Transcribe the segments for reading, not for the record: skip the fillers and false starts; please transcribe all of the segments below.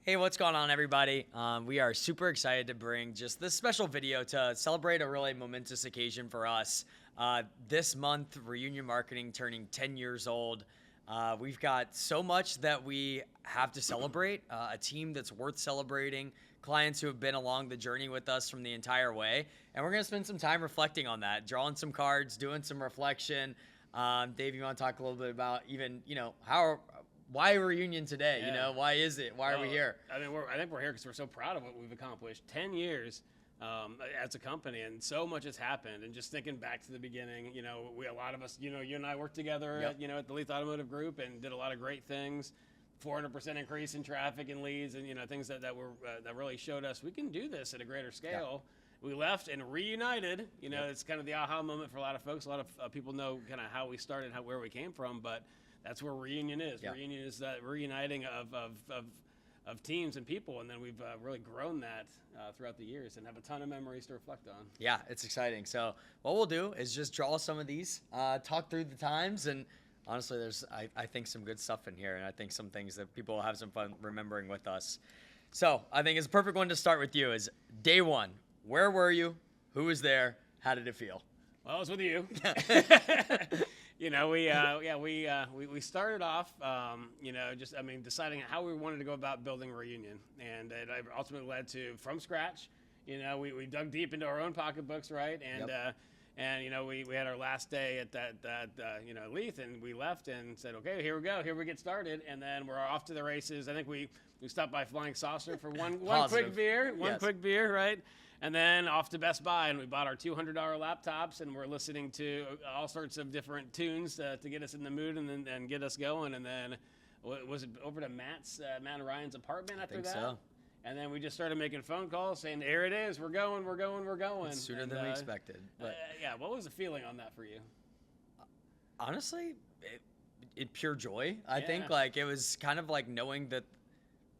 Hey, what's going on, everybody? We are super excited to bring just this special video to celebrate a really momentous occasion for us. This month, Reunion Marketing turning 10 years old. We've got so much that we have to celebrate, a team that's worth celebrating, clients who have been along the journey with us from the entire way. And we're going to spend some time reflecting on that, drawing some cards, doing some reflection. Dave, you want to talk a little bit about even, why reunion today? Yeah. Why is it? Why are we here? I think we're here because we're so proud of what we've accomplished. 10 years as a company, and so much has happened. And just thinking back to the beginning, a lot of us, you and I worked together at the Leith Automotive Group and did a lot of great things. 400% increase in traffic and leads, and things that really showed us we can do this at a greater scale. We left and reunited. It's kind of the aha moment for a lot of folks. A lot of people know kind of how we started, where we came from, but that's where reunion is. Yeah. Reunion is that reuniting of teams and people, and then we've really grown that throughout the years and have a ton of memories to reflect on. Yeah, it's exciting. So what we'll do is just draw some of these, talk through the times, and honestly, there's I think some good stuff in here, and I think some things that people will have some fun remembering with us. So I think it's a perfect one to start with you is day one. Where were you? Who was there? How did it feel? Well, I was with you. We started off, deciding how we wanted to go about building a reunion, and it ultimately led to from scratch. We dug deep into our own pocketbooks, right? And we had our last day at that Leith, and we left and said, okay, here we go, here we get started, and then we're off to the races. I think we stopped by Flying Saucer for one quick beer, quick beer, right? And then off to Best Buy, and we bought our $200 laptops, and we're listening to all sorts of different tunes to get us in the mood and get us going. And then was it over to Matt and Ryan's apartment after that? So. And then we just started making phone calls saying, here it is, we're going. It's sooner than we expected. But what was the feeling on that for you? Honestly, it pure joy. I think it was kind of like knowing that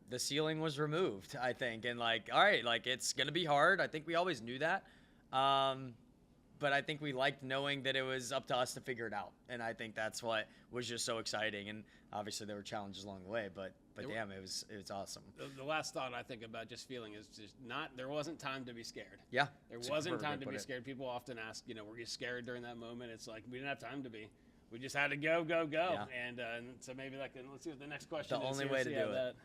the ceiling was removed, I think. And all right, it's going to be hard. I think we always knew that. But I think we liked knowing that it was up to us to figure it out. And I think that's what was just so exciting. And obviously there were challenges along the way, but damn, it was awesome. The last thought I think about just feeling is there wasn't time to be scared. Yeah. There wasn't time to be scared. People often ask, were you scared during that moment? It's like, we didn't have time to be. We just had to go. Yeah. And so maybe let's see what the next question is. The only way to do it.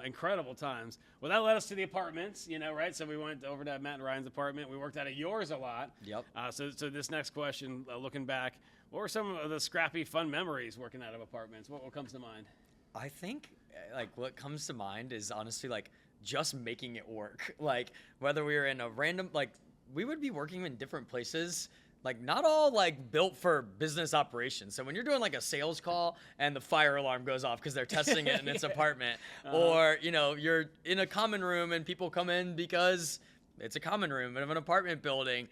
Incredible times. Well, that led us to the apartments, right? So we went over to Matt and Ryan's apartment. We worked out of yours a lot. Yep. So this next question, looking back, what were some of the scrappy, fun memories working out of apartments? What comes to mind? I think what comes to mind is honestly just making it work. Whether we were in a random we would be working in different places. Not all built for business operations. So when you're doing a sales call and the fire alarm goes off because they're testing it in its apartment, or you're in a common room and people come in because it's a common room of an apartment building.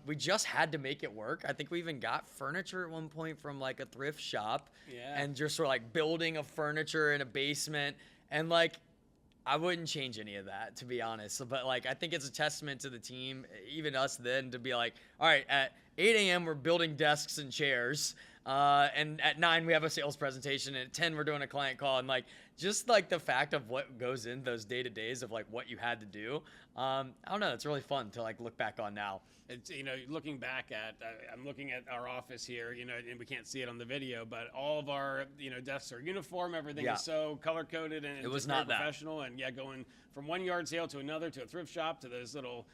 We just had to make it work. I think we even got furniture at one point from a thrift shop, and just sort of building of furniture in a basement, and I wouldn't change any of that, to be honest. But I think it's a testament to the team, even us then, to be all right, at 8 a.m. we're building desks and chairs, and at 9 we have a sales presentation, and at 10 we're doing a client call, and just the fact of what goes in those day-to-days of what you had to do. I don't know, it's really fun to look back on now. It's, looking back at, I'm looking at our office here, and we can't see it on the video, but all of our, desks are uniform. Everything is so color coded and it was very not professional. And going from one yard sale to another, to a thrift shop, to those little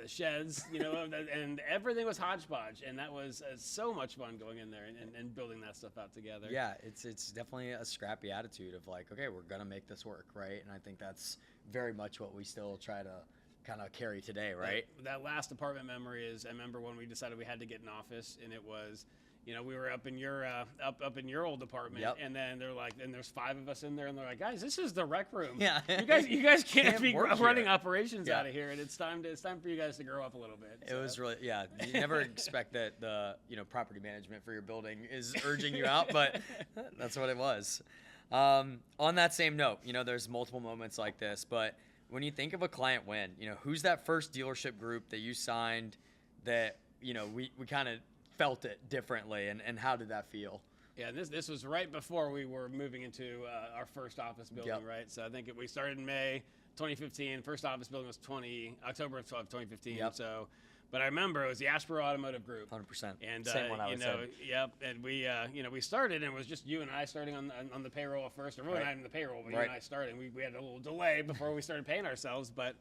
sheds, and everything was hodgepodge. And that was so much fun going in there and building that stuff out together. Yeah, it's definitely a scrappy attitude of okay, we're going to make this work, right? And I think that's very much what we still try to kind of carry today, right? That last apartment memory is, I remember when we decided we had to get an office, and it was, we were up in your up in your old apartment, and then they're and there's 5 of us in there, and they're like, guys, this is the rec room. Yeah, you guys can't be running here. Operations out of here, and it's time for you guys to grow up a little bit. It was really, you never expect that the property management for your building is urging you out, but that's what it was. On that same note, there's multiple moments like this, but when you think of a client win, who's that first dealership group that you signed that, we kind of felt it differently, and how did that feel? Yeah, this was right before we were moving into our first office building, Yep. right? So I think we started in May 2015. First office building was October of 2015. Yep. So, but I remember it was the Ashboro Automotive Group. 100%. And Same one I would say. yep. And we, we started, and it was just you and I starting on the payroll at first, or really Right. not even the payroll, but you Right. and I started. We had a little delay before we started paying ourselves, but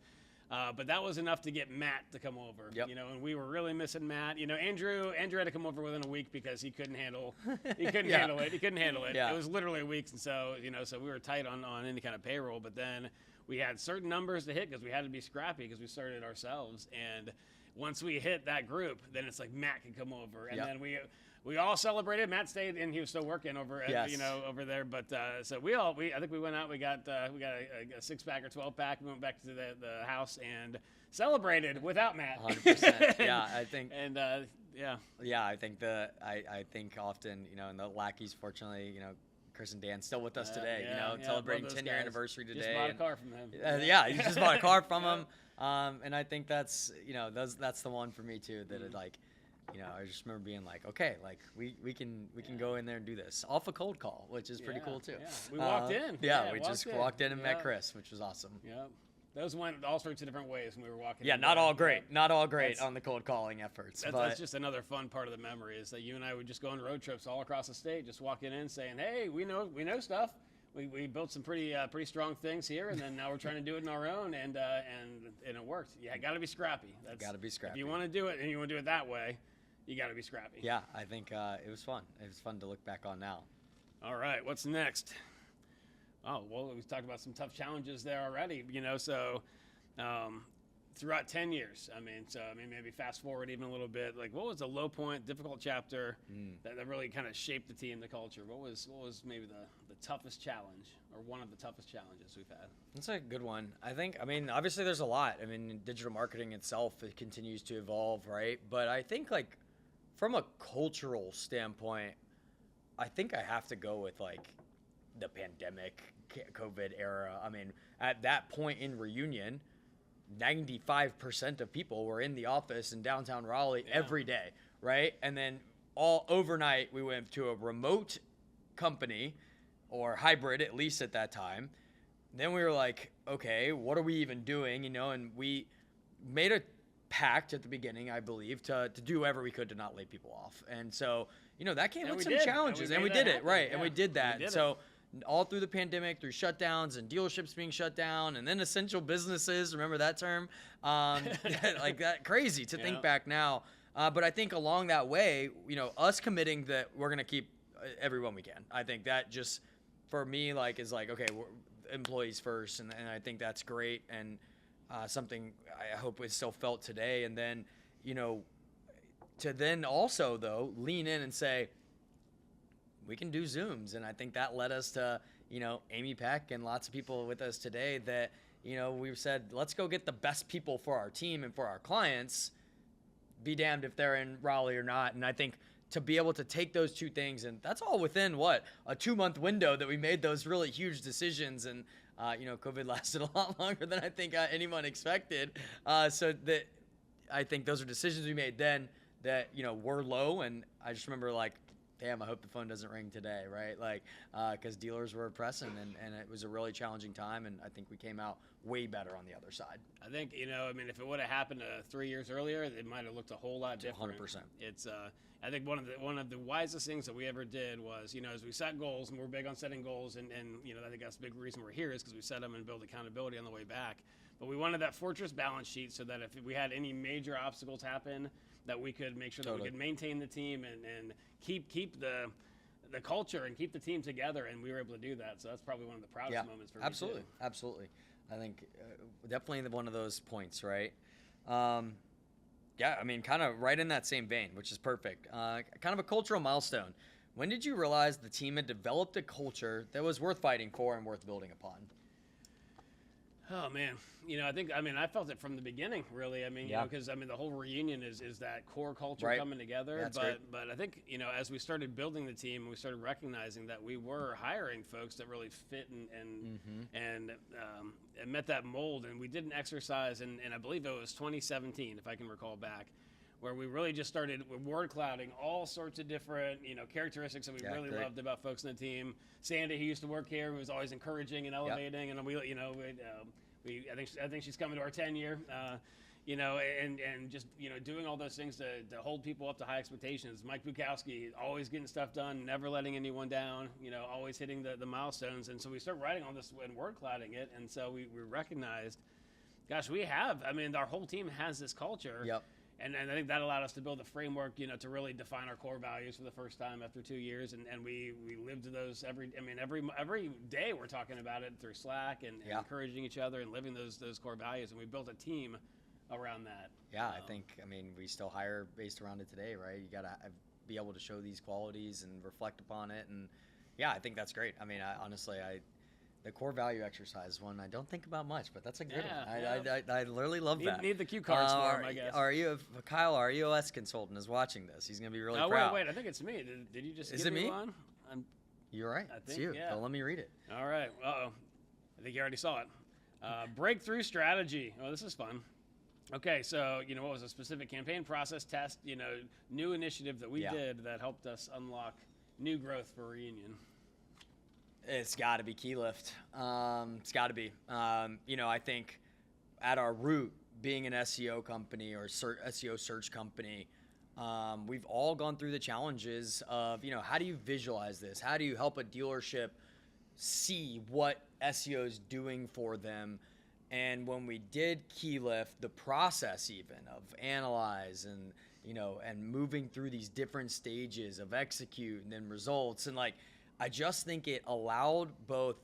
that was enough to get Matt to come over. Yep. And we were really missing Matt. Andrew had to come over within a week because he couldn't handle Yeah. handle it. He couldn't handle it. Yeah. It was literally a week, and so so we were tight on any kind of payroll. But then we had certain numbers to hit because we had to be scrappy because we started ourselves. And once we hit that group, then it's like Matt can come over, and Yep. then we all celebrated. Matt stayed, and he was still working over at, Yes. over there. But so I think we went out. We got a 6-pack or 12-pack. We went back to the house and celebrated without Matt. 100%. Yeah, I think. And yeah. Yeah, I think I think often, and the lackeys, fortunately, Chris and Dan still with us today, celebrating love those 10-year guys. anniversary today. Just bought a and- car from them. yeah, you just bought a car from him. And I think that's, that's the one for me too, that it I just remember being like, okay, like we can go in there and do this off a cold call, which is pretty cool too. Yeah. We walked in. Yeah, we just walked in and met Yeah. Chris, which was awesome. Yeah. Those went all sorts of different ways when we were walking. Yeah, in. not all great. Yeah. Not all great That's- on the cold calling efforts. That's, but that's just another fun part of the memory is that you and I would just go on road trips all across the state, just walking in saying, "Hey, we know stuff. We built some pretty strong things here, and then now we're trying to do it on our own, and it worked. Yeah, got to be scrappy. That's Gotta be scrappy. If you want to do it and you want to do it that way, you got to be scrappy. yeah, I think it was fun. It was fun to look back on now. All right, what's next? Oh, well, we talked about some tough challenges there already, so throughout 10 years, maybe fast forward even a little bit, like what was the low point, difficult chapter that really kind of shaped the team, the culture? What was maybe the toughest challenge or one of the toughest challenges we've had? That's a good one. I think, obviously there's a lot. Digital marketing itself, it continues to evolve, right? But I think from a cultural standpoint, I think I have to go with the pandemic, COVID era. At that point in Reunion, 95% of people were in the office in downtown Raleigh every day, right? And then all overnight, we went to a remote company or hybrid, at least at that time. Then we were like, okay, what are we even doing? And we made a pact at the beginning, I believe, to do whatever we could to not lay people off. And so, that came with some challenges, and we did it, right? And we did that. So all through the pandemic, through shutdowns and dealerships being shut down, and then essential businesses, remember that term? Like that, crazy to think back now. But I think along that way, us committing that we're going to keep everyone we can. I think that just, for me, is okay, we're employees first, and I think that's great, and something I hope is still felt today. And then, to then also, though, lean in and say, we can do Zooms. And I think that led us to, Amy Peck and lots of people with us today that, we've said, let's go get the best people for our team and for our clients, be damned if they're in Raleigh or not. And I think to be able to take those two things, and that's all within a 2-month window that we made those really huge decisions. And, COVID lasted a lot longer than I think anyone expected. So that I think those are decisions we made then that, were low. And I just remember damn, I hope the phone doesn't ring today, right? Because dealers were pressing, and it was a really challenging time, and I think we came out way better on the other side. I think, if it would have happened 3 years earlier, it might have looked a whole lot different. 100%. It's, I think one of the wisest things that we ever did was, as we set goals, and we're big on setting goals, and I think that's a big reason we're here is because we set them and build accountability on the way back. But we wanted that fortress balance sheet so that if we had any major obstacles happen, that we could make sure that we could maintain the team and keep the culture and keep the team together, and we were able to do that. So that's probably one of the proudest moments for me. Absolutely. I think definitely one of those points, right? Kind of right in that same vein, which is perfect. Kind of a cultural milestone. When did you realize the team had developed a culture that was worth fighting for and worth building upon? Oh man, I felt it from the beginning, really. Because the whole reunion is that core culture coming together. Yeah, but I think as we started building the team, we started recognizing that we were hiring folks that really fit and met that mold. And we did an exercise, and I believe it was 2017, if I can recall back, where we really just started word clouding all sorts of different, characteristics that we really great. loved about folks in the team. Sandy, who used to work here, who was always encouraging and elevating, and I think she's coming to our 10-year. And just, doing all those things to hold people up to high expectations. Mike Bukowski, always getting stuff done, never letting anyone down, always hitting the milestones. And so we started writing all this and word clouding it. And so we recognized, gosh, our whole team has this culture. Yep. And I think that allowed us to build a framework, to really define our core values for the first time after 2 years. And we lived to those every day we're talking about it through Slack and encouraging each other and living those core values. And we built a team around that. Yeah, I think, we still hire based around it today, right? You got to be able to show these qualities and reflect upon it. And yeah, I think that's great. The core value exercise one, I don't think about much, but that's a good one. I literally love that. Need the cue cards for him, I guess. Kyle, our EOS consultant, is watching this. He's going to be really proud. Wait, I think it's me. Did you just Is give it me? one? You're right. It's you. Yeah. So let me read it. All right. Uh-oh. I think you already saw it. Breakthrough strategy. Oh, this is fun. Okay, so, what was a specific campaign process test, new initiative that we did that helped us unlock new growth for Reunion? It's got to be Keylift. It's got to be. I think at our root, being an SEO company or SEO search company, we've all gone through the challenges of, how do you visualize this? How do you help a dealership see what SEO is doing for them? And when we did Keylift, the process even of analyze and, and moving through these different stages of execute and then results, and I just think it allowed both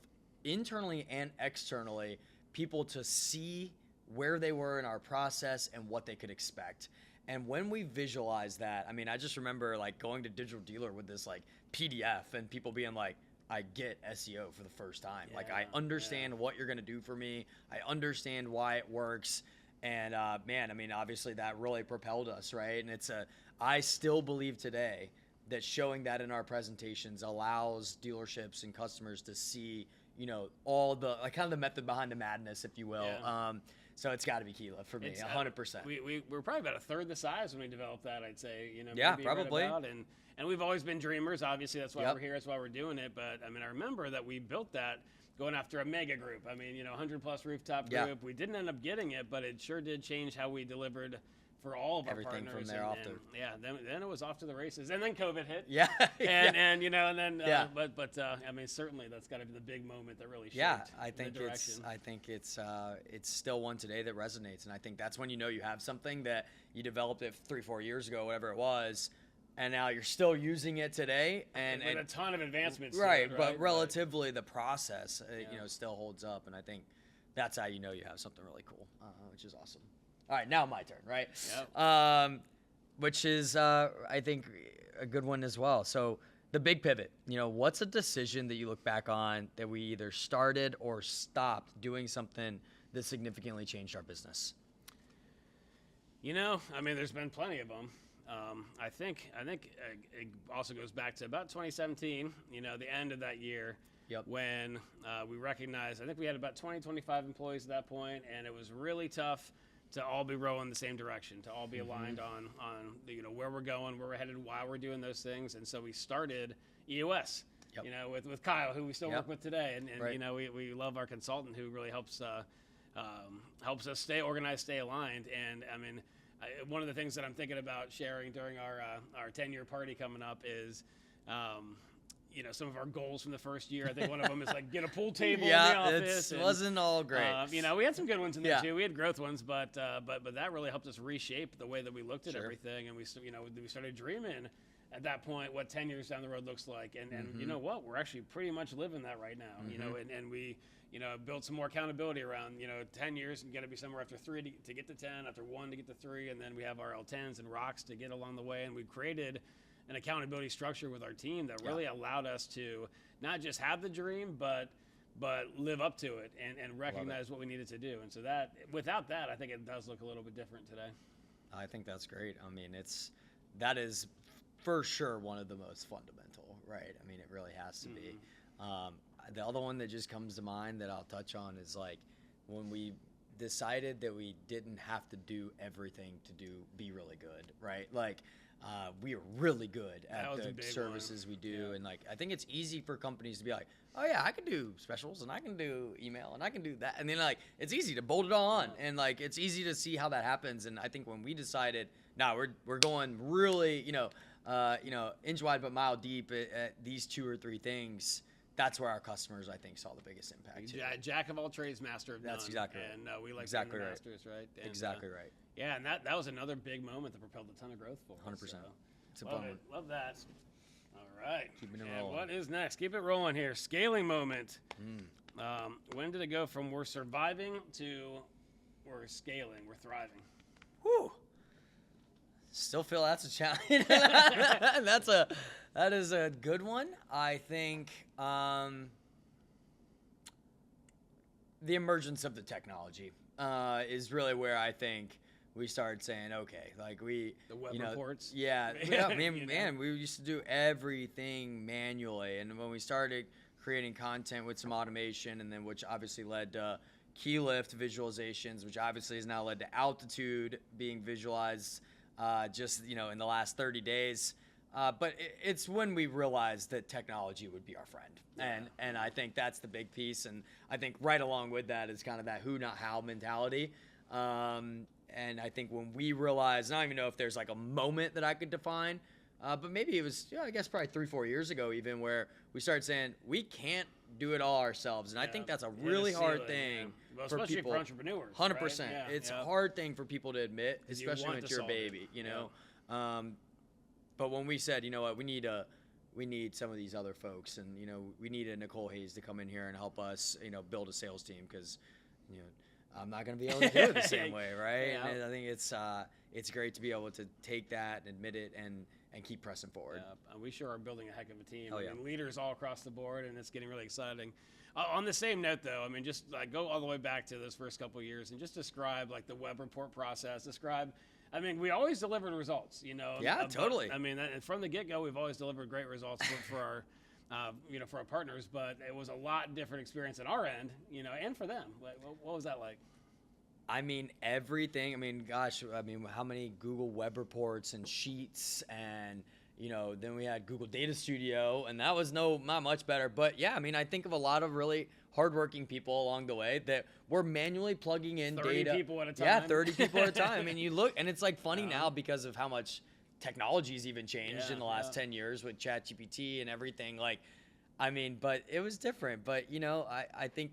internally and externally people to see where they were in our process and what they could expect. And when we visualize that, I just remember going to Digital Dealer with this PDF and people being like, I get SEO for the first time. I understand what you're going to do for me. I understand why it works. And obviously that really propelled us, right? And I still believe today that showing that in our presentations allows dealerships and customers to see, all the kind of the method behind the madness, if you will. Yeah. So it's got to be Keylift for me, 100%. We're probably about a third the size when we developed that, I'd say. Yeah, probably. And we've always been dreamers. Obviously, that's why we're here. That's why we're doing it. But I remember that we built that going after a mega group. 100+ rooftop group. Yeah. We didn't end up getting it, but it sure did change how we delivered for all of everything our partners. From there then it was off to the races, and then COVID hit. Yeah, but certainly that's got to be the big moment that really shaped I think the direction. I think it's still one today that resonates, and I think that's when you have something that you developed it 3-4 years ago, whatever it was, and now you're still using it today, and with a ton of advancements. Right, but relatively the process still holds up, and I think that's how you have something really cool, which is awesome. All right, now my turn, right? Yep. Which is, I think, a good one as well. So the big pivot, what's a decision that you look back on that we either started or stopped doing something that significantly changed our business? There's been plenty of them. I think it also goes back to about 2017, the end of that year. Yep. When we recognized, I think we had about 25 employees at that point, and it was really tough to all be rowing the same direction, to all be aligned on where we're going, where we're headed, why we're doing those things. And so we started EOS, with Kyle, who we still work with today. And right. We love our consultant who really helps us stay organized, stay aligned. And one of the things that I'm thinking about sharing during our 10-year party coming up is, some of our goals from the first year. I think one of them is get a pool table in the office. It wasn't all great. We had some good ones in there too. We had growth ones, but that really helped us reshape the way that we looked at everything. And we started dreaming at that point what 10 years down the road looks like. And you know what? We're actually pretty much living that right now. And we built some more accountability around 10 years and got to be somewhere after 3 to get to 10, after 1 to get to 3, and then we have our L10s and rocks to get along the way. And we've created an accountability structure with our team that really allowed us to not just have the dream, but live up to it and recognize what we needed to do. And so that, without that, I think it does look a little bit different today. I think that's great. That is for sure one of the most fundamental, right? It really has to be. The other one that just comes to mind that I'll touch on is when we decided that we didn't have to do everything to be really good, right? Like, we are really good at the services we do, and like I think it's easy for companies to be like, oh yeah, I can do specials and I can do email and I can do that, and then like it's easy to bolt it all on, and like it's easy to see how that happens. And I think when we decided, nah, we're going really, inch wide but mile deep at these 2 or 3 things. That's where our customers, I think, saw the biggest impact. Jack of all trades, master of none. That's exactly right. And we like exactly being the right. masters, right? And, exactly right. Yeah, and that was another big moment that propelled a ton of growth for us. 100%. So. It's a Love bummer. it. Love that. All right. Keeping it and rolling. what is next? Keep it rolling here. Scaling moment. When did it go from we're surviving to we're scaling, we're thriving? Whew. Still feel that's a challenge. That is a good one. I think the emergence of the technology is really where I think we started saying, okay, like the web reports. Yeah, man, we used to do everything manually, and when we started creating content with some automation, and then which obviously led to key lift visualizations, which obviously has now led to altitude being visualized just in the last 30 days. But it's when we realized that technology would be our friend, and I think that's the big piece. And I think right along with that is kind of that who not how mentality. And I think when we realized, I don't even know if there's like a moment that I could define, but maybe it was, I guess probably 3-4 years ago even, where we started saying we can't do it all ourselves. And I think that's a really hard thing well, for especially people. for entrepreneurs. 100%. Right? It's a hard thing for people to admit, especially when it's your baby, But when we said, you know what, we need some of these other folks, and we needed Nicole Hayes to come in here and help us, build a sales team, because I'm not going to be able to do it the same way, right? Yeah. And I think it's great to be able to take that and admit it and keep pressing forward. Yeah, we sure are building a heck of a team. Oh, yeah. And leaders all across the board, and it's getting really exciting. On the same note, though, I mean, just like go all the way back to those first couple of years and just describe like the web report process. I mean, we always delivered results, Yeah, totally. I mean, from the get-go, we've always delivered great results for our, for our partners. But it was a lot different experience on our end, and for them. What was that like? I mean, everything. I mean, gosh, how many Google web reports and sheets, and then we had Google Data Studio, and that was not much better. But yeah, I mean, I think of a lot of really hardworking people along the way that were manually plugging in 30 data. people at a time. Yeah, 30 people at a time. I mean, you look, and it's like funny now because of how much technology's even changed in the last 10 years with ChatGPT and everything. Like, I mean, but it was different. But I think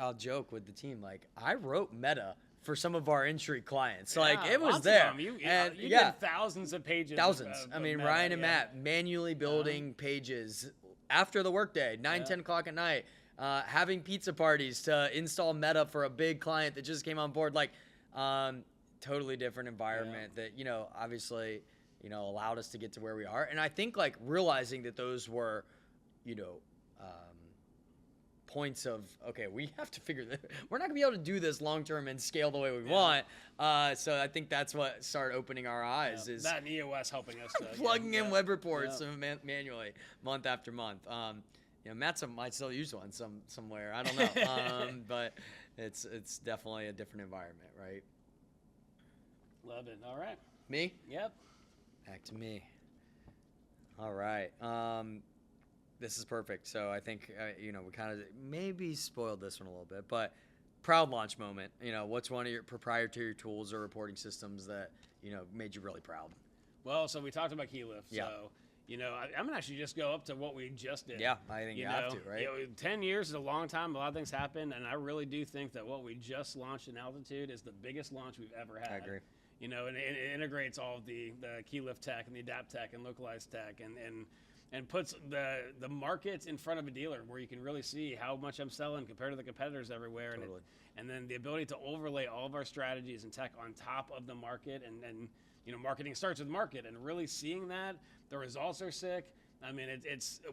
I'll joke with the team, like I wrote Meta for some of our entry clients. Like it was there. You did thousands of pages. Thousands. I mean, Ryan and Matt manually building pages after the workday, 10 o'clock at night, having pizza parties to install Meta for a big client that just came on board. Like totally different environment that, obviously, allowed us to get to where we are. And I think like realizing that those were, points of, okay, we have to figure that we're not gonna be able to do this long term and scale the way we want. So I think that's what started opening our eyes is that and EOS helping us to, plugging in web reports manually month after month. Matt might still use one somewhere. I don't know. But it's definitely a different environment, right? Love it. All right. Me? Yep. Back to me. All right. This is perfect. So I think, we kind of maybe spoiled this one a little bit, but proud launch moment. What's one of your proprietary tools or reporting systems that, made you really proud? Well, so we talked about key lift. Yeah. So, I'm going to actually just go up to what we just did. Yeah, I think you have to, right? 10 years is a long time. A lot of things happen. And I really do think that what we just launched in Altitude is the biggest launch we've ever had. I agree. And it integrates all of the key lift tech and the adapt tech and localized tech and puts the markets in front of a dealer where you can really see how much I'm selling compared to the competitors everywhere. Totally. And then the ability to overlay all of our strategies and tech on top of the market. And marketing starts with market, and really seeing that. The results are sick. I mean,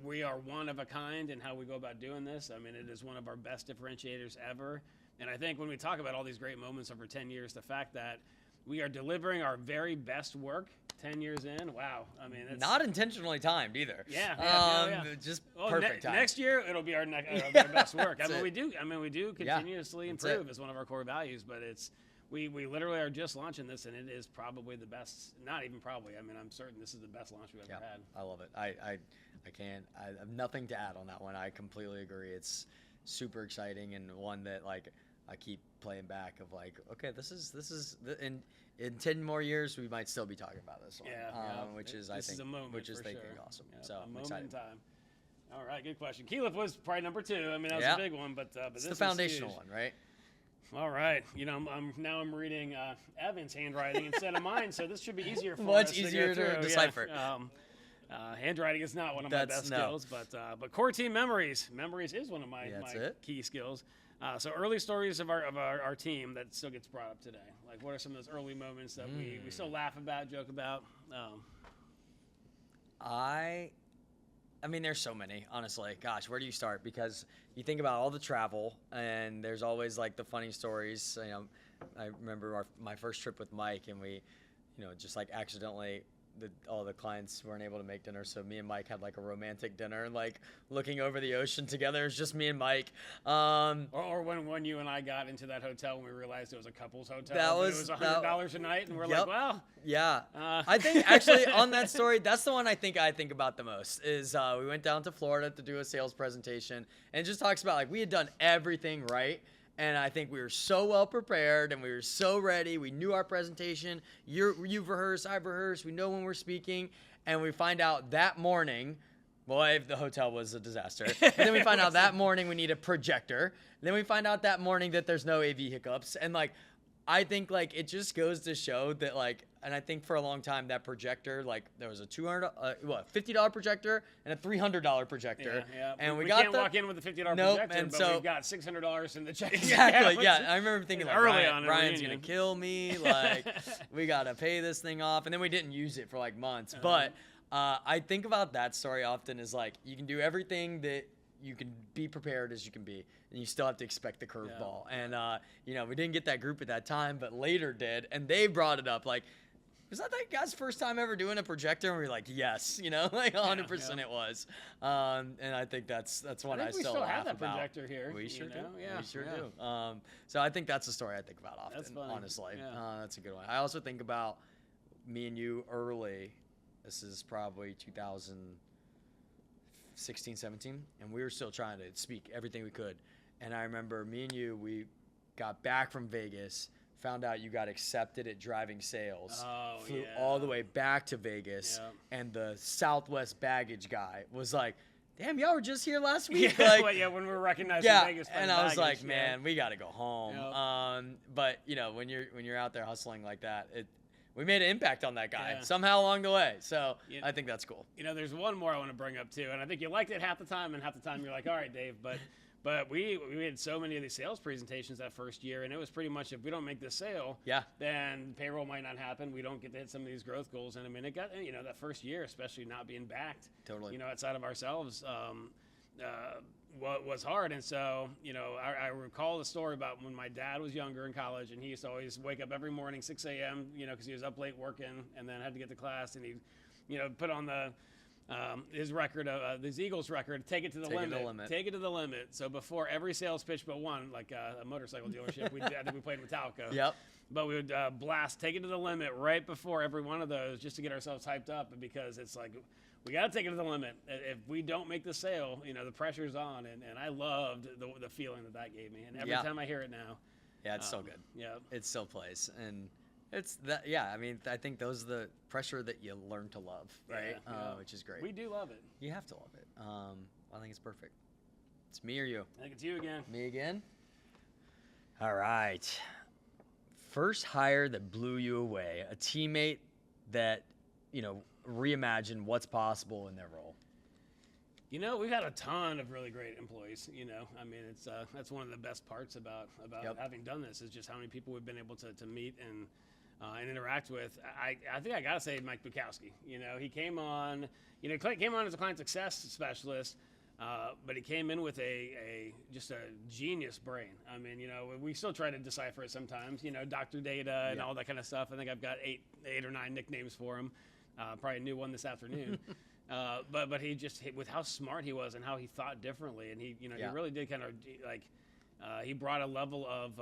we are one of a kind in how we go about doing this. I mean, it is one of our best differentiators ever. And I think when we talk about all these great moments over 10 years, the fact that We are delivering our very best work 10 years in. Wow. I mean, it's Not intentionally timed either. Yeah. Just Well, perfect time. Next year it'll be our best work. That's it. We do continuously improve as one of our core values, but we literally are just launching this, and it is probably the best. Not even probably. I mean, I'm certain this is the best launch we've ever had. I love it. I have nothing to add on that one. I completely agree. It's super exciting, and one that like I keep playing back of like, okay, this is in 10 more years we might still be talking about this one. Which is a moment, which is for thinking sure. So a I'm moment excited. in time. All right, good question. Keyleth was probably number 2. I mean, that was a big one, but it's this the foundational is huge. one, right? All right, I'm reading Evan's handwriting instead of mine, so this should be easier for us. Much to easier go to through. decipher. Handwriting is not one of my best skills, but core team memories is one of my key skills. So early stories of our team that still gets brought up today. Like, what are some of those early moments that we still laugh about, joke about? I mean, there's so many, honestly. Gosh, where do you start? Because you think about all the travel, and there's always like the funny stories. I remember my first trip with Mike, and we, just like accidentally, all the clients weren't able to make dinner, so me and Mike had like a romantic dinner, and like looking over the ocean together. It's just me and Mike. Or when you and I got into that hotel and we realized it was a couple's hotel. It was $100 a night, and we're like, well. Yeah. I think actually on that story, that's the one I think about the most is we went down to Florida to do a sales presentation, and it just talks about like we had done everything right. And I think we were so well prepared and we were so ready. We knew our presentation. You've rehearsed, I've rehearsed. We know when we're speaking. And we find out that morning, boy, the hotel was a disaster. And then we find out that morning we need a projector. And then we find out that morning that there's no AV hiccups. And like, I think like it just goes to show that like, and I think for a long time that projector, like there was a $50 projector and a $300 projector. Yeah. And we can't walk in with a $50 projector, and but so we've got $600 in the check. Exactly. Yeah. I remember thinking like, early on Ryan's gonna kill me. Like, we gotta pay this thing off, and then we didn't use it for like months. But I think about that story often as like you can do everything that you can be prepared as you can be, and you still have to expect the curveball. And we didn't get that group at that time, but later did, and they brought it up like, was that guy's first time ever doing a projector? And we were like, yes, like 100% it was. And I think that's one I still laugh have that about. Projector here. We sure do. Yeah, we sure do. So I think that's a story I think about often. That's funny. Honestly, Yeah. that's a good one. I also think about me and you early. This is probably 2016, 17, and we were still trying to speak everything we could. And I remember me and you, we got back from Vegas, found out you got accepted at driving sales, flew all the way back to Vegas, and the Southwest baggage guy was like, damn, y'all were just here last week. When we were recognizing Vegas. And I was like, man, we got to go home. But when you're out there hustling like that, we made an impact on that guy somehow along the way. So I think that's cool. There's one more I want to bring up too, and I think you liked it half the time, and half the time you're like, all right, Dave, but we had so many of these sales presentations that first year, and it was pretty much if we don't make this sale, then payroll might not happen. We don't get to hit some of these growth goals, and I mean, it got that first year, especially not being backed, outside of ourselves, was hard. And so I recall the story about when my dad was younger in college, and he used to always wake up every morning 6 a.m. Because he was up late working, and then had to get to class, and he put on the his record, his Eagles record, take it to the limit. Take it to the limit. So before every sales pitch but one, like a motorcycle dealership, I think we played Metallica. Yep. But we would blast, take it to the limit right before every one of those, just to get ourselves hyped up, because it's like, we got to take it to the limit. If we don't make the sale, the pressure's on. And I loved the feeling that gave me. And every time I hear it now. Yeah, it's so good. Yeah. It still plays. And it's that, I mean, I think those are the pressure that you learn to love, right? Which is great. We do love it. You have to love it. I think it's perfect. It's me or you? I think it's you again. Me again? All right. First hire that blew you away, a teammate that, reimagined what's possible in their role. We've had a ton of really great employees. I mean, it's that's one of the best parts about having done this, is just how many people we've been able to meet and interact with. I think I gotta say Mike Bukowski. He came on. Came on as a client success specialist. But he came in with just a genius brain. I mean, we still try to decipher it sometimes. Dr. Data and all that kind of stuff. I think I've got eight or nine nicknames for him. Probably a new one this afternoon. But he just, with how smart he was and how he thought differently, and he really did kind of he brought a level of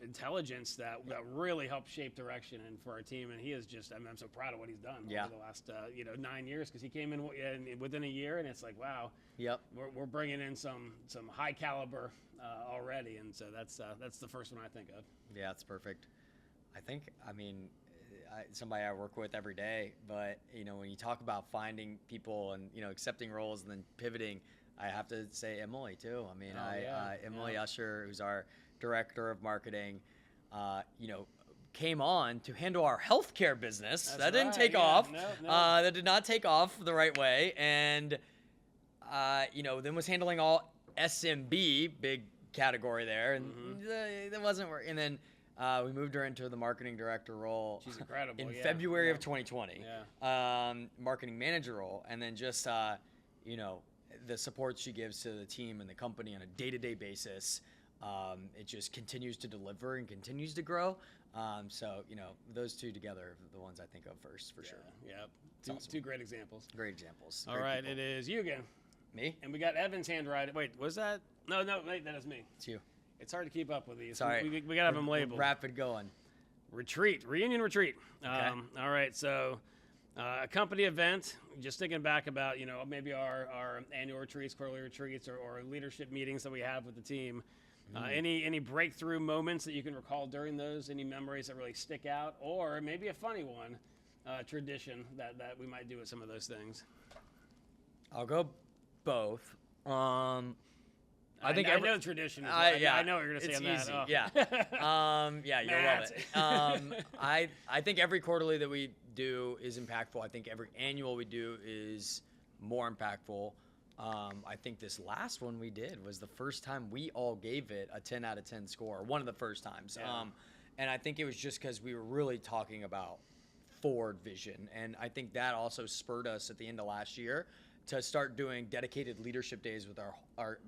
intelligence that really helped shape direction and for our team. And he is just, I'm so proud of what he's done over the last 9 years, because he came in within a year, and it's like, wow, we're bringing in some high caliber already. And so that's the first one I think of. Yeah, it's perfect. Somebody I work with every day, but when you talk about finding people and accepting roles and then pivoting, I have to say Emily too. Emily Usher, who's our director of marketing, came on to handle our healthcare business. That didn't take off. No. That did not take off the right way, and then was handling all SMB, big category there, and that wasn't working. And then we moved her into the marketing director role. She's incredible. In February of 2020. Marketing manager role, and then just the support she gives to the team and the company on a day-to-day basis. It just continues to deliver and continues to grow. Those two together are the ones I think of first for sure. Yeah, two great examples. Great examples. All right, it is you again. Me? And we got Evan's handwriting. Wait, was that? No, wait, that is me. It's you. It's hard to keep up with these. Sorry. We got to have them labeled. Rapid going. Reunion retreat. Okay. All right, so a company event, just thinking back about, maybe our annual retreats, quarterly retreats, or leadership meetings that we have with the team. Any breakthrough moments that you can recall during those, any memories that really stick out, or maybe a funny one, tradition that we might do with some of those things? I'll go both. I know tradition. I know what you're going to say on that. Easy. Oh. Yeah, you'll love it. I think every quarterly that we do is impactful. I think every annual we do is more impactful. I think this last one we did was the first time we all gave it a 10 out of 10 score, one of the first times. Yeah. And I think it was just because we were really talking about forward vision. And I think that also spurred us at the end of last year to start doing dedicated leadership days with our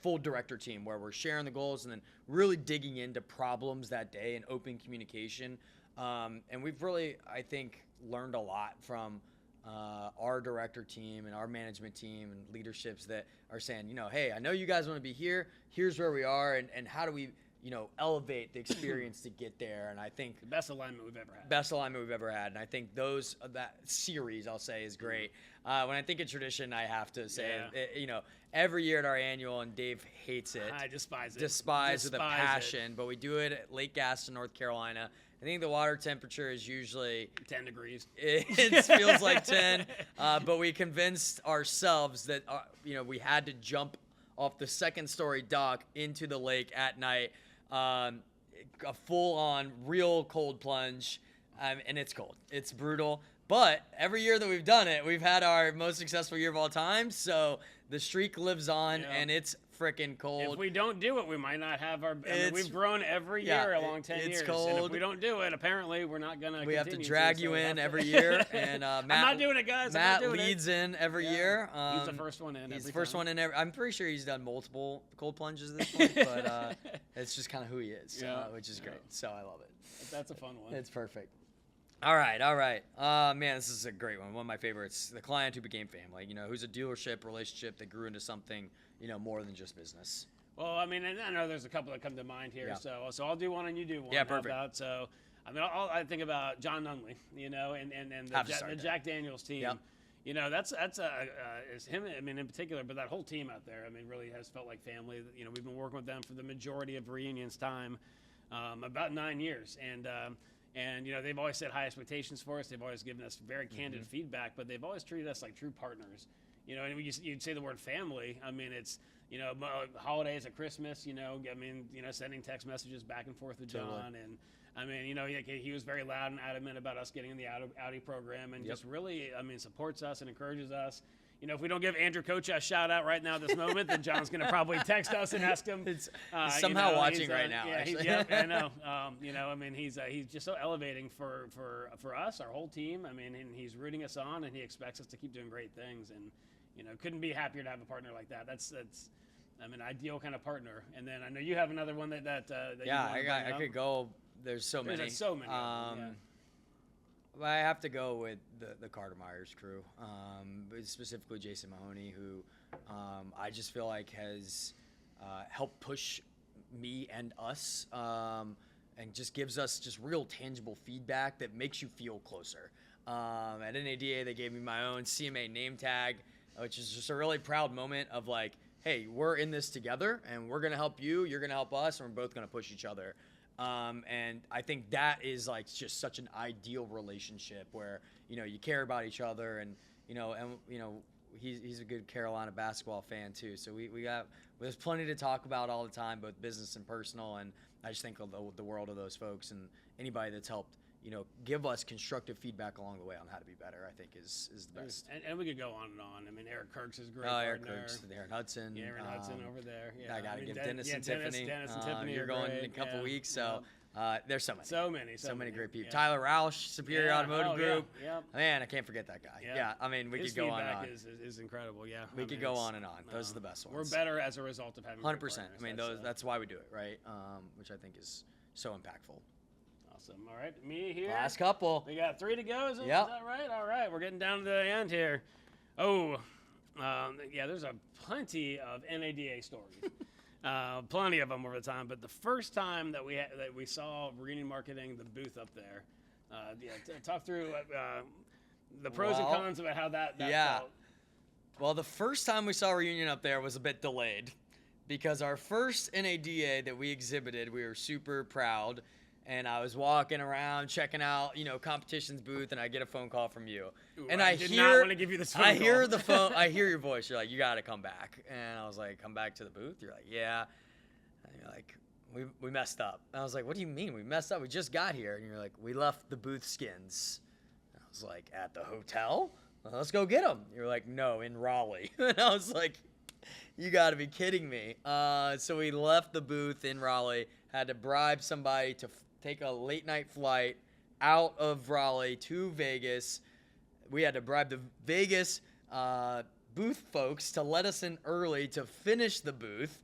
full director team, where we're sharing the goals and then really digging into problems that day and open communication. And we've really, I think, learned a lot from our director team and our management team and leaderships that are saying, hey, I know you guys want to be here. Here's where we are, and how do we, elevate the experience to get there. And I think the best alignment we've ever had. And I think that series, I'll say, is great. When I think of tradition, I have to say, every year at our annual, and Dave hates it. I despise it. Despise with a passion. But we do it at Lake Gaston, North Carolina. I think the water temperature is usually 10 degrees. It feels like 10. But we convinced ourselves that we had to jump off the second-story dock into the lake at night. A full-on, real cold plunge, and it's cold. It's brutal. But every year that we've done it, we've had our most successful year of all time. So the streak lives on, and it's freaking cold. If we don't do it, we might not have our. We've grown every year along 10 years. It's cold. And if we don't do it, apparently we're not gonna. We have to drag you in every year, and Matt. I'm not doing it, guys. Matt leads in every year. He's the first one in. He's the first one in. I'm pretty sure he's done multiple cold plunges at this point, but it's just kind of who he is, which is great. So I love it. That's a fun one. It's perfect. All right. Man, this is a great one. One of my favorites. The client who became family. Who's a dealership relationship that grew into something, more than just business. Well, I know there's a couple that come to mind here. Yeah. So I'll do one and you do one. Yeah, perfect. I think about John Nunley, and the Jack Daniels team. Yep. That's it's him. In particular, but that whole team out there. Really has felt like family. We've been working with them for the majority of Reunion's time, about 9 years, and they've always set high expectations for us. They've always given us very candid feedback, but they've always treated us like true partners. And you'd say the word family. It's holidays at Christmas. Sending text messages back and forth with John, and he was very loud and adamant about us getting in the Audi program, and just really, supports us and encourages us. If we don't give Andrew Kocha a shout out right now, this moment, then John's going to probably text us and ask him. He's somehow watching right now. Yeah, I know. He's just so elevating for us, our whole team. And he's rooting us on, and he expects us to keep doing great things. And couldn't be happier to have a partner like that. That's I'm an ideal kind of partner. And then I know you have another one that Yeah, I could go. There's so many. There's so many. Of them, I have to go with the Carter Myers crew, specifically Jason Mahoney, who I just feel like has helped push me and us, and just gives us just real tangible feedback that makes you feel closer. At NADA, they gave me my own CMA name tag, which is just a really proud moment of like, hey, we're in this together, and we're gonna help you, you're gonna help us, and we're both gonna push each other. And I think that is like just such an ideal relationship where, you care about each other, and he's a good Carolina basketball fan too. So there's plenty to talk about all the time, both business and personal. And I just think of the world of those folks, and anybody that's helped, give us constructive feedback along the way on how to be better, I think is the best. And we could go on and on. I mean, Eric Kirks is great. Eric Kirks, Aaron Hudson. Yeah, Aaron Hudson over there. Yeah, I got to give Dennis and Tiffany. Dennis and Tiffany you're going great. in a couple weeks, so there's so many. So many great people. Yeah. Tyler Roush, Superior Automotive Group. Yeah. Man, I can't forget that guy. Yeah, I mean, we His could go on and feedback on. is incredible. Yeah, We could go on and on. Those are the best ones. We're better as a result of having 100%. I mean, that's why we do it, right? Which I think is so impactful. Awesome. All right, me here. Last couple. We got 3 to go. Is that right? All right, we're getting down to the end here. Oh, there's plenty of NADA stories. Plenty of them over the time. But the first time that we saw Reunion Marketing, the booth up there, talk through the pros and cons about how that felt. Well, the first time we saw Reunion up there was a bit delayed because our first NADA that we exhibited, we were super proud. And I was walking around checking out, competition's booth, and I get a phone call from you. Ooh, and I did not want to give you this phone call. I hear the phone. I hear your voice. You're like, you got to come back. And I was like, come back to the booth? You're like, yeah. And you're like, we messed up. And I was like, what do you mean we messed up? We just got here. And you're like, we left the booth skins. And I was like, at the hotel? Well, let's go get them. You're like, no, in Raleigh. And I was like, you got to be kidding me. So we left the booth in Raleigh, had to bribe somebody to take a late night flight out of Raleigh to Vegas. We had to bribe the Vegas booth folks to let us in early to finish the booth,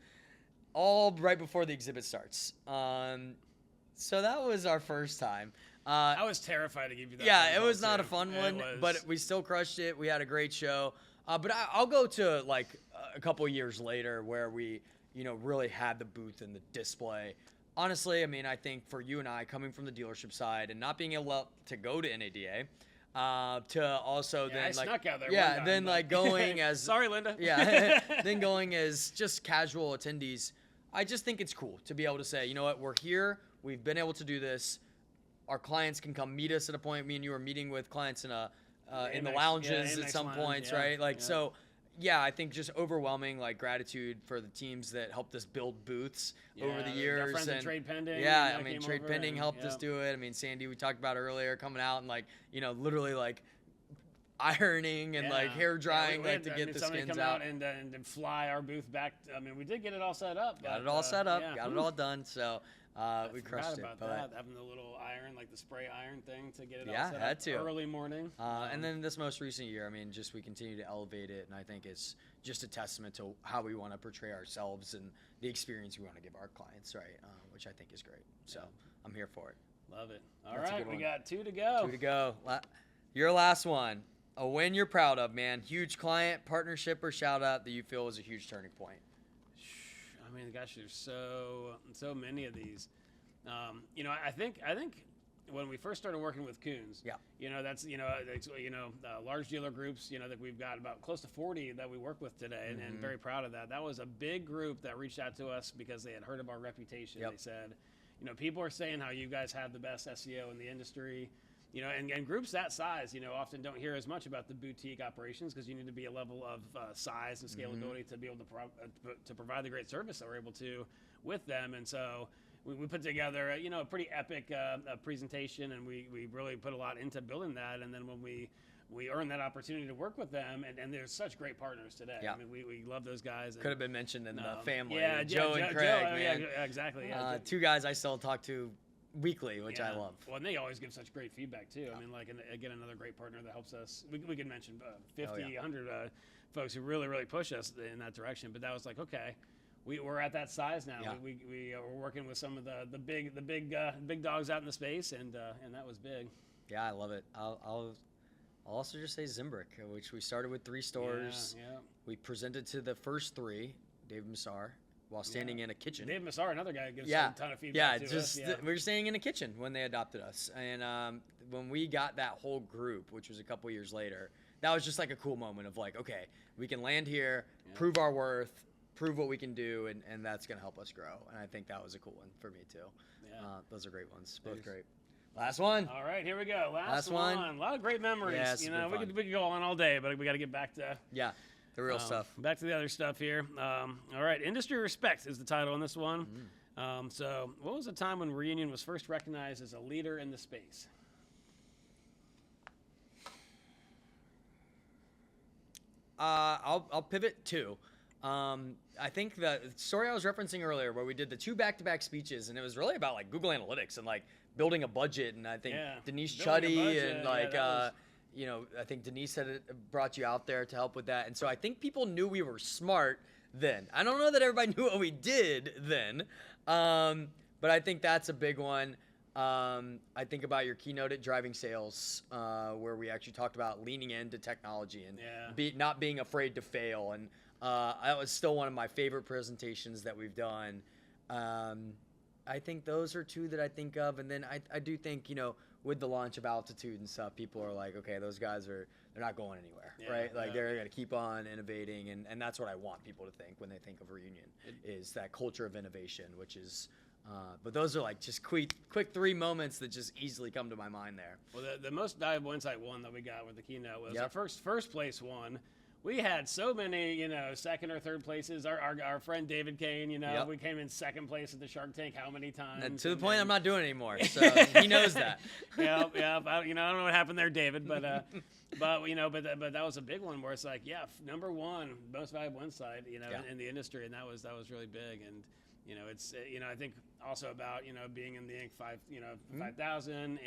all right before the exhibit starts. So that was our first time. I was terrified to give you that. Yeah, it was not a fun one, but we still crushed it. We had a great show. But I'll go to like a couple years later where we, really had the booth and the display. Honestly, I mean, I think for you and I, coming from the dealership side and not being able to go to NADA, to also then I snuck out there. Yeah, one time, then like going as sorry, Linda. Yeah, then going as just casual attendees. I just think it's cool to be able to say, you know what, we're here. We've been able to do this. Our clients can come meet us at a point. Me and you are meeting with clients in the lounges at some points, right? Like so. Yeah, I think just overwhelming like gratitude for the teams that helped us build booths over the years. Our friends at Trade Pending. Yeah, I mean Trade Pending helped us do it. I mean Sandy, we talked about earlier, coming out and like literally like ironing and like hair drying to get the skins come out and fly our booth back. I mean we did get it all set up. Got it all set up. Got it all done. So we crushed it. About that, having the little iron, like the spray iron thing to get it all set had up to. Early morning. And then this most recent year, I mean, just we continue to elevate it, and I think it's just a testament to how we want to portray ourselves and the experience we want to give our clients, right? Which I think is great. So I'm here for it. Love it. All right, we got 2 to go. 2 to go. Your last one. A win you're proud of, man. Huge client, partnership, or shout out that you feel is a huge turning point. I mean, gosh, there's so many of these. I think when we first started working with Coons, that's large dealer groups, that we've got about close to 40 that we work with today, and very proud of that. That was a big group that reached out to us because they had heard of our reputation. They said, people are saying how you guys have the best SEO in the industry. And groups that size, often don't hear as much about the boutique operations because you need to be a level of size and scalability to be able to provide the great service that we're able to with them. And so we put together, a pretty epic presentation, and we really put a lot into building that. And then when we earned that opportunity to work with them, and they're such great partners today. Yeah. I mean, we love those guys. Could have been mentioned in the family. Joe and Craig, man. Yeah, exactly. 2 guys I still talk to weekly, which I love. Well, and they always give such great feedback too. I mean, like, again, another great partner that helps us. We could mention 50, 100 folks who really push us in that direction. But that was like, okay, we're at that size now. Yeah. We're working with some of the big dogs out in the space, and that was big. Yeah, I love it. I'll also just say Zimbrick, which we started with 3 stores. Yeah. We presented to the first 3, Dave Massar, while standing in a kitchen. Dave Massar, another guy, gives a ton of feedback to us. We were staying in a kitchen when they adopted us. And when we got that whole group, which was a couple years later, that was just like a cool moment of like, okay, we can land here, prove our worth, prove what we can do, and that's going to help us grow. And I think that was a cool one for me too. Yeah. Those are great ones. Both great. Last one. All right, here we go. Last one. A lot of great memories. Yeah, we could go on all day, but we got to get back to the real stuff. Back to the other stuff here. All right, industry respect is the title on this one. So, what was the time when Reunion was first recognized as a leader in the space? I'll pivot too. I think the story I was referencing earlier, where we did the 2 back-to-back speeches, and it was really about like Google Analytics and like building a budget. And I think Denise Chuddy and like you know, I think Denise had brought you out there to help with that. And so I think people knew we were smart then. I don't know that everybody knew what we did then, but I think that's a big one. I think about your keynote at Driving Sales, where we actually talked about leaning into technology and not being afraid to fail. And that was still one of my favorite presentations that we've done. I think those are 2 that I think of. And then I do think, you know, with the launch of Altitude and stuff, people are like, okay, those guys they're not going anywhere, right? Like they're going to keep on innovating. And that's what I want people to think when they think of Reunion, is that culture of innovation, which is, but those are like just quick 3 moments that just easily come to my mind there. Well, the most valuable insight one that we got with the keynote was our first place one. We had so many, you know, 2nd or 3rd places. Our friend David Kane, you know, we came in 2nd place at the Shark Tank how many times? And to the point I'm not doing it anymore, so he knows that. Yeah. You know, I don't know what happened there, David, but you know, but that was a big one where it's like, number 1 most valuable insight, you know, in the industry, and that was really big. And you know, it's you know, I think also about, you know, being in the Inc. 5000 and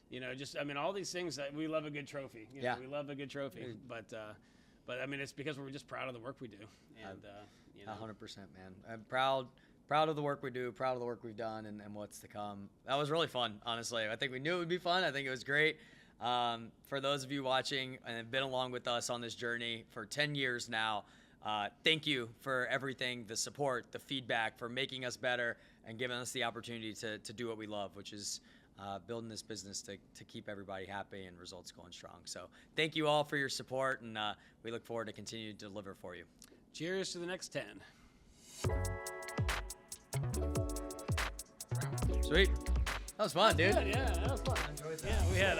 you know, just I mean all these things that we love a good trophy. You know, we love a good trophy, but I mean, it's because we're just proud of the work we do. And, you know. 100%, man. I'm proud of the work we do, proud of the work we've done, and what's to come. That was really fun, honestly. I think we knew it would be fun. I think it was great. For those of you watching and have been along with us on this journey for 10 years now, thank you for everything, the support, the feedback, for making us better and giving us the opportunity to do what we love, which is building this business to keep everybody happy and results going strong. So thank you all for your support, and we look forward to continue to deliver for you. Cheers to the next 10. Sweet. That was fun, dude. Yeah, that was fun. I enjoyed that. Yeah, we had